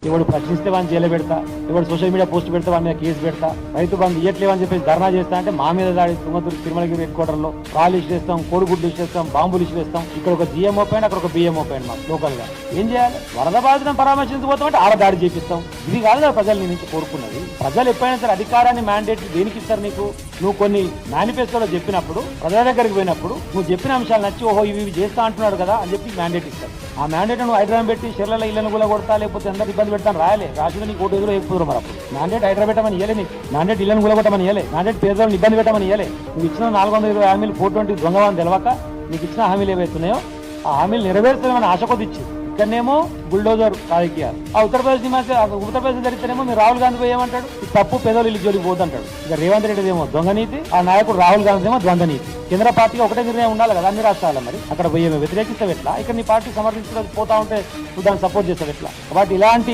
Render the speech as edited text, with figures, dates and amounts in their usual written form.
ఎవడు ప్రశ్నిస్తే వాడిని జైలు పెడతా, ఎవడు సోషల్ మీడియా పోస్ట్ పెడితే వాడి మీద కేసు పెడతా, రైతు బంధు ఇయ్యట్లేవని చెప్పేసి ధర్నా చేస్తా అంటే మా మీద దాడి తుంగతుర్తి తిరుమలగిరి హెడ్ క్వార్టర్ లో కాలు ఇచ్చేస్తాం, కోడిగుడ్లు ఇచ్చేస్తాం, బాంబులు ఇచ్చేస్తాం. ఇక్కడ ఒక జిఎంఓ పైన అక్కడ ఒక బిఎంఓ పైన మాకు లోకల్ గా ఏం చేయాలి? వరద బాధితులను పరామర్శించబోతామంటే ఆడ దాడి చేపిస్తాం. ఇది కాదు కదా ప్రజలు నీ నుంచి కోరుకున్నది. ప్రజలు ఎప్పుడైనా సరే అధికారాన్ని మ్యాండేట్ దేనికి ఇస్తారు నీకు? నువ్వు కొన్ని మేనిఫెస్టోలో చెప్పినప్పుడు, ప్రజల దగ్గరికి పోయినప్పుడు నువ్వు చెప్పిన అంశాలు నచ్చి ఓహో ఇవి చేస్తా అంటున్నాడు కదా అని చెప్పి మ్యాండేట్ ఇస్తారు. ఆ మ్యాండేట్ నువ్వు హైదరాబాద్ పెట్టి చెర్లలో ఇళ్లను కూడా కొడతా, లేకపోతే అందరు ఇబ్బంది పెడతాను రాయలే, రాసిన నీకు ఓటు ఎదురు ఎక్కువ మరి అప్పుడు మ్యాండేట్ హైదరాబాద్ పెట్టమని ఇయ్యలే, నీకు మ్యాండేట్ ఇళ్లను కూడా కొట్టమని ఇయ్యలే, మ్యాండేట్ పేదలను ఇబ్బంది పెట్టమని ఇయ్యలే. నువ్వు ఇచ్చిన 420 హామీలు 420 దొంగవాన్ని తెలవక నీకు ఇచ్చిన హామీలు ఏవైతున్నాయో ఆ హామీలు నెరవేరుతామని ఆశ కొద్ది ఇచ్చింది. ఇక్కడనేమో బుల్డోజర్ రాజకీయాలు. ఆ ఉత్తరప్రదేశ్ జరిగితేనేమో మీరు రాహుల్ గాంధీ పోయి ఏమంటాడు? తప్పు పేదోళ్ళు ఇల్లు జోలికి పోతుంటాడు. ఇక రేవంత్ రెడ్డి ఏమో దొంగ నీతి, ఆ నాయకుడు రాహుల్ గాంధీ ఏమో ద్వంద్వ నీతి. కేంద్ర పార్టీగా ఒకటే నిర్ణయం ఉండాలి కదా అన్ని రాష్ట్రాల్లో. మరి అక్కడ పోయి వ్యతిరేకిస్తావు ఎట్లా? ఇక్కడ నీ పార్టీ సమర్థించడానికి పోతా ఉంటే నువ్వు దాన్ని సపోర్ట్ చేస్తావు ఎట్లా? కాబట్టి ఇలాంటి